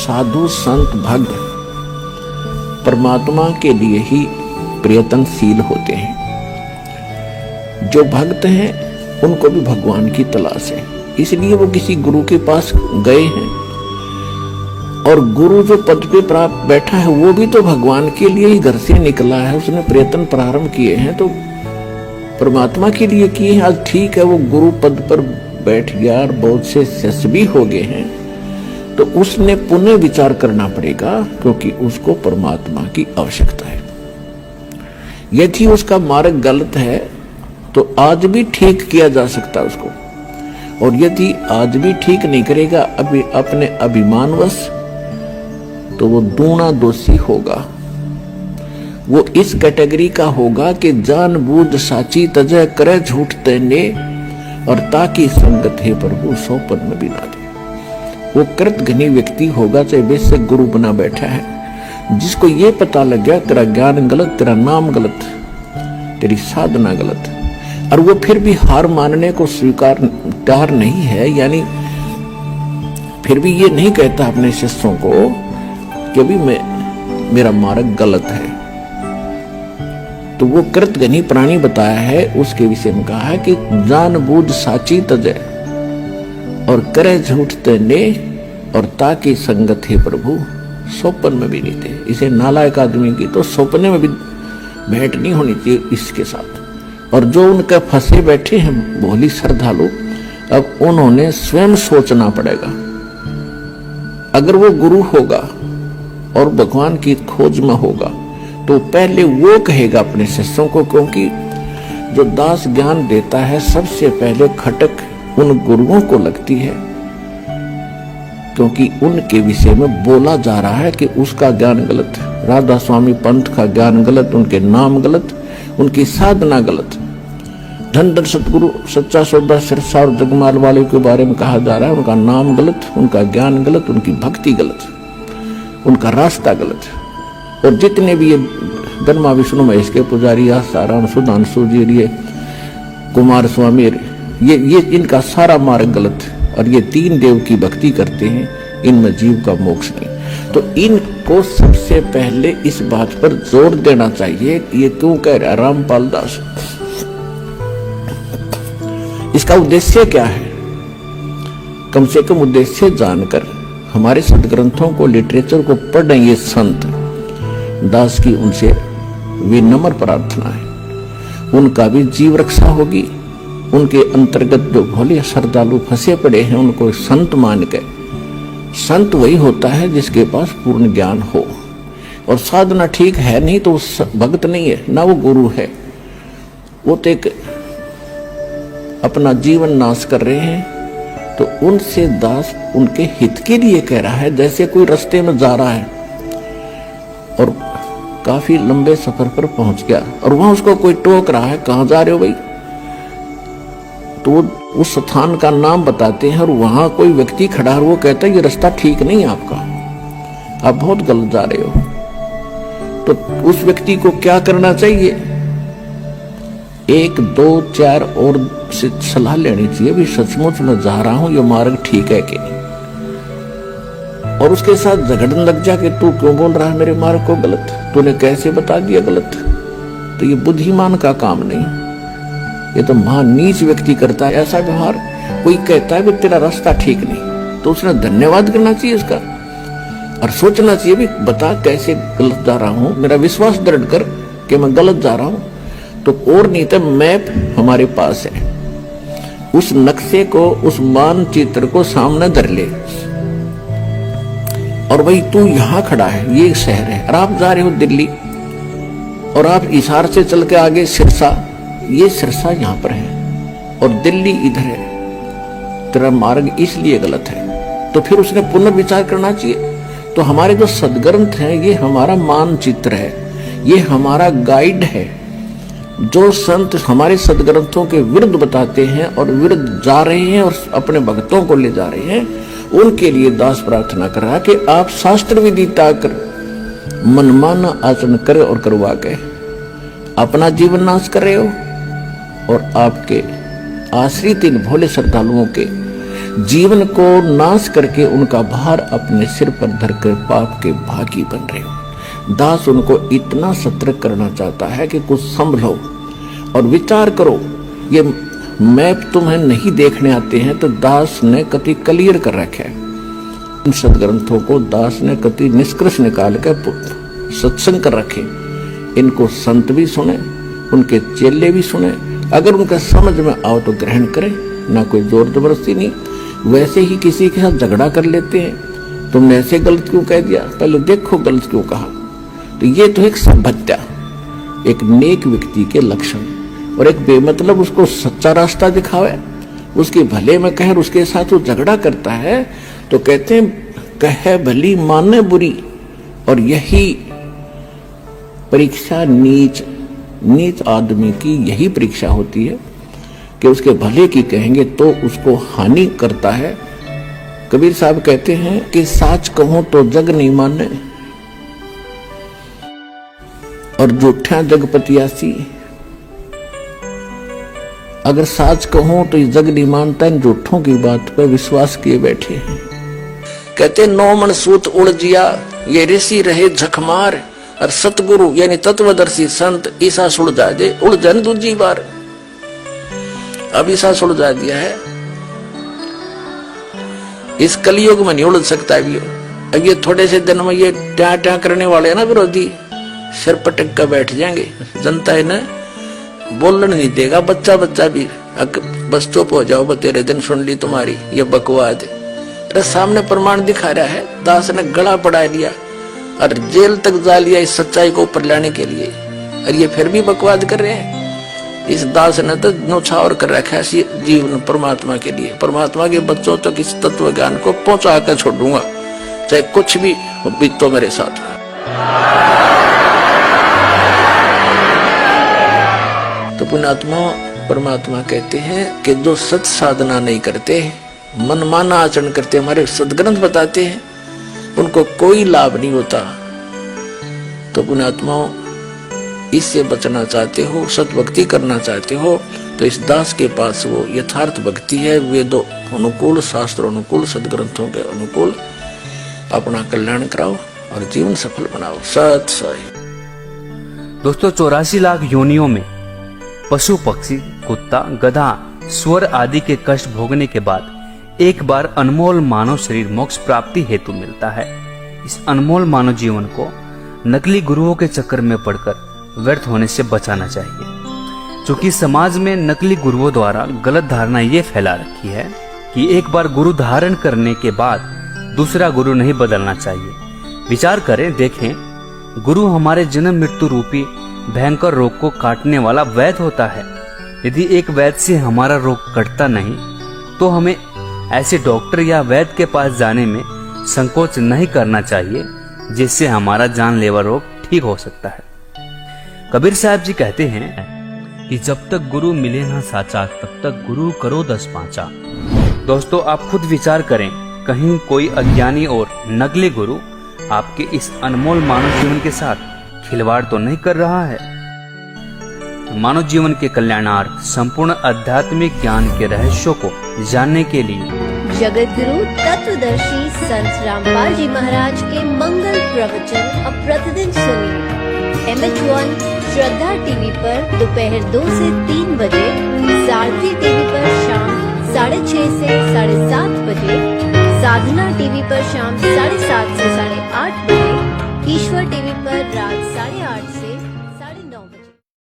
साधु संत भक्त परमात्मा के लिए ही प्रयत्नशील होते हैं। जो भक्त हैं उनको भी भगवान की तलाश है, इसलिए वो किसी गुरु के पास गए हैं। और गुरु जो पद पे प्राप्त बैठा है वो भी तो भगवान के लिए ही घर से निकला है, उसने प्रयत्न प्रारंभ किए हैं तो परमात्मा के लिए किए हैं। आज ठीक है वो गुरु पद पर बैठ गया और बहुत से शिष्य भी हो गए हैं, तो उसने पुनः विचार करना पड़ेगा, क्योंकि उसको परमात्मा की आवश्यकता है। यदि उसका मार्ग गलत है तो आज भी ठीक किया जा सकता है उसको, और यदि आज भी ठीक नहीं करेगा अभी अपने अभिमानवश, तो वो दूना दोषी होगा। वो इस कैटेगरी का होगा कि जानबूझ साची तजय करे झूठ तेने, और ताकि संगत है प्रभु सौपन में भी ना दे। वो कृतघ्नी व्यक्ति होगा, चाहे वैसे गुरु बना बैठा है, जिसको ये पता लग गया तेरा ज्ञान गलत, तेरा नाम गलत, तेरी साधना गलत, और वो फिर भी हार मानने को स्वीकार तैयार नहीं है, यानी फिर भी ये नहीं कहता अपने शिष्यों को कि अभी मेरा मार्ग गलत है, तो वो कृतघ्नी प्राणी बताया है। उसके विषय में कहा है कि जानबूझ साची तजय और करे झूठ तेने, और ताकि संगत है प्रभु सोपन में भी नहीं थे। इसे नालायक आदमी की तो सपने में भी भेंट नहीं होनी चाहिए इसके साथ। और जो उनके फंसे बैठे हैं भोली श्रद्धालु, अब उन्होंने स्वयं सोचना पड़ेगा। अगर वो गुरु होगा और भगवान की खोज में होगा तो पहले वो कहेगा अपने शिष्यों को, क्योंकि जो दास ज्ञान देता है सबसे पहले खटक उन गुरुओं को लगती है, क्योंकि उनके विषय में बोला जा रहा है कि उसका ज्ञान गलत, राधा स्वामी पंथ का ज्ञान गलत, उनके नाम गलत, उनकी साधना गलत। धन धन सतगुरु सच्चा सौदा सिरसा और जगमाल वाले के बारे में कहा जा रहा है, उनका नाम गलत, उनका ज्ञान गलत, उनकी भक्ति गलत, उनका रास्ता गलत। और जितने भी ये ब्रह्मा विष्णु महेश के पुजारी, आसाराम सुधांशु जी, ये कुमार स्वामी, ये इनका सारा मार्ग गलत, और ये तीन देव की भक्ति करते हैं, इनमें जीव का मोक्ष नहीं। तो इनको सबसे पहले इस बात पर जोर देना चाहिए। ये क्यों कह रहा रामपाल दास, इसका उद्देश्य क्या है? कम से कम उद्देश्य जानकर हमारे सदग्रंथों को, लिटरेचर को पढ़ ये संत दास की उनसे विनम्र प्रार्थना है, उनका भी जीव रक्षा होगी। उनके अंतर्गत जो भोले श्रद्धालु फंसे पड़े हैं उनको संत मान के, संत वही होता है जिसके पास पूर्ण ज्ञान हो, और साधना ठीक है नहीं तो भक्त नहीं है, ना वो गुरु है। वो तो एक अपना जीवन नाश कर रहे हैं, तो उनसे दास उनके हित के लिए कह रहा है। जैसे कोई रास्ते में जा रहा है और काफी लंबे सफर पर पहुंच गया और वहां उसको कोई टोक रहा है, कहां जा रहे हो भाई, तो उस स्थान का नाम बताते हैं और वहां कोई व्यक्ति खड़ा है, वो कहता है ये रास्ता ठीक नहीं है आपका, आप बहुत गलत जा रहे हो। तो उस व्यक्ति को क्या करना चाहिए? 1 2 4 और से सलाह लेनी चाहिए, भी सचमुच मैं जा रहा हूं, ये मार्ग ठीक है कि नहीं। और उसके साथ झगड़ने लग जा कि तू क्यों बोल रहा है मेरे मार्ग को गलत, तूने कैसे बता दिया गलत। तो ये बुद्धिमान का काम नहीं, ये तो महान नीच व्यक्ति करता है ऐसा व्यवहार। कोई कहता है कि तेरा रास्ता ठीक नहीं, तो उसने धन्यवाद करना चाहिए इसका, और सोचना चाहिए भी बता कैसे गलत जा रहा हूं, मेरा विश्वास दृढ़ कर कि मैं गलत जा रहा हूं। तो और नहीं तो मैप हमारे पास है, उस नक्शे को, उस मानचित्र को सामने धर ले, और भाई तू यहां खड़ा है, ये शहर है, और आप जा रहे हो दिल्ली, और आप हिसार से चल के आगे सिरसा, ये सिरसा यहां पर है और दिल्ली इधर है, तेरा मार्ग इसलिए गलत है। तो फिर उसने पुनर्विचार करना चाहिए। तो हमारे जो सदग्रंथ हैं ये हमारा मानचित्र है, ये हमारा गाइड है। जो संत हमारे सदग्रंथों के विरुद्ध बताते हैं और विरुद्ध जा रहे हैं और अपने भक्तों को ले जा रहे हैं, उनके लिए दास प्रार्थना कर रहा कि आप शास्त्र विधि ताकर मनमाना आचरण करे और करवा के अपना जीवन नाश कर रहे हो, और आपके आश्रित इन भोले श्रद्धालुओं के जीवन को नाश करके उनका भार अपने सिर पर धरकर पाप के भागी बन रहे हो। दास उनको इतना सतर्क करना चाहता है कि कुछ संभलो और विचार करो। ये मैप तुम्हें नहीं देखने आते हैं तो दास ने कति क्लियर कर रखा है। इन सदग्रंथों को दास ने कति निष्कर्ष निकाल कर सत्संग कर रखे। इनको संत भी सुने, उनके चेले भी सुने, अगर उनका समझ में आओ तो ग्रहण करें, ना कोई जोर जबरदस्ती नहीं। वैसे ही किसी के साथ झगड़ा कर लेते हैं, तुमने ऐसे गलत क्यों कह दिया, पहले देखो गलत क्यों कहा। तो ये तो एक सभ्यता, एक नेक व्यक्ति के लक्षण। और एक बेमतलब उसको सच्चा रास्ता दिखावे, उसके भले में कहे, उसके साथ वो झगड़ा करता है तो कहते हैं कहे भली माने बुरी। और यही परीक्षा नीच आदमी की यही परीक्षा होती है कि उसके भले की कहेंगे तो उसको हानि करता है। कबीर साहब कहते हैं कि साच कहूं तो जग नहीं माने और झूठा जग पतियासी। अगर साच कहूं तो जग नहीं मानता, इन झूठों की बात पर विश्वास किए बैठे हैं। कहते 9 मन सूत उलझिया, ये ऋषि रहे झकमार, और सतगुरु यानी तत्वदर्शी संत ईसा सुलझा दे उलझन दूजी बार। अब ईसा सुलझा दिया है, इस कलयुग में नहीं उलझ सकता भी। अब ये थोड़े से दिन में ये ट्या ट्या करने वाले हैं ना विरोधी, सिर पटक कर बैठ जाएंगे। जनता है ना, बोलने नहीं देगा। बच्चा भी बस चुप हो जाओ, तेरे दिन सुन ली तुम्हारी ये बकवाद। अरे सामने प्रमाण दिखा रहा है, दास ने गला पड़ा लिया और जेल तक जा लिया इस सच्चाई को ऊपर लाने के लिए, और ये फिर भी बकवाद कर रहे हैं। इस दास ने तो न्यौछावर कर रखा है जीवन परमात्मा के लिए। परमात्मा के बच्चों तक इस तत्व ज्ञान को पहुंचा कर छोड़ूंगा, चाहे कुछ भी बीतो मेरे साथ। तो पुण्यात्मा परमात्मा कहते हैं कि जो सत साधना नहीं करते, मनमाना आचरण करते, हमारे सदग्रंथ बताते हैं, उनको कोई लाभ नहीं होता। तो पुण्यात्माओं, इससे बचना चाहते हो, सत भक्ति करना चाहते हो, तो इस दास के पास वो यथार्थ भक्ति है। वेदों अनुकूल, शास्त्र अनुकूल, सदग्रंथों के अनुकूल अपना कल्याण कराओ और जीवन सफल बनाओ। सत साई। दोस्तों, 84 लाख योनियों में पशु पक्षी, कुत्ता, गधा, स्वर आदि के कष्ट भोगने के बाद एक बार अनमोल मानव शरीर मोक्ष प्राप्ति हेतु मिलता है। इस अनमोल मानव जीवन को नकली गुरुओं के चक्कर में पड़कर व्यर्थ होने से बचाना चाहिए। क्योंकि समाज में नकली गुरुओं द्वारा गलत धारणा ये फैला रखी है कि एक बार गुरु धारण करने के बाद दूसरा गुरु नहीं बदलना चाहिए। विचार करें, देखें, गुरु हमारे जन्म मृत्यु रूपी भयंकर रोग को काटने वाला वैद्य होता है। यदि एक वैद्य से हमारा रोग कटता नहीं तो हमें ऐसे डॉक्टर या वैद्य के पास जाने में संकोच नहीं करना चाहिए, जिससे हमारा जानलेवा रोग ठीक हो सकता है। कबीर साहब जी कहते हैं कि जब तक गुरु मिले ना साचा, तब तक गुरु करो 10 पांचा। दोस्तों, आप खुद विचार करें, कहीं कोई अज्ञानी और नकली गुरु आपके इस अनमोल मानव जीवन के साथ खिलवाड़ तो नहीं कर रहा है। मानव जीवन के कल्याणार्थ संपूर्ण आध्यात्मिक ज्ञान के रहस्यों को जानने के लिए जगत गुरु तत्वदर्शी संत रामपाल जी महाराज के मंगल प्रवचन अब प्रतिदिन सुनिए। MH1 श्रद्धा टीवी पर दोपहर 2 से 3 बजे, सारथी टीवी पर शाम 6:30 से 7:30 बजे, साधना टीवी पर शाम 7:30 से 8:30 बजे, ईश्वर टीवी पर रात 8:30 से 9:30 बजे।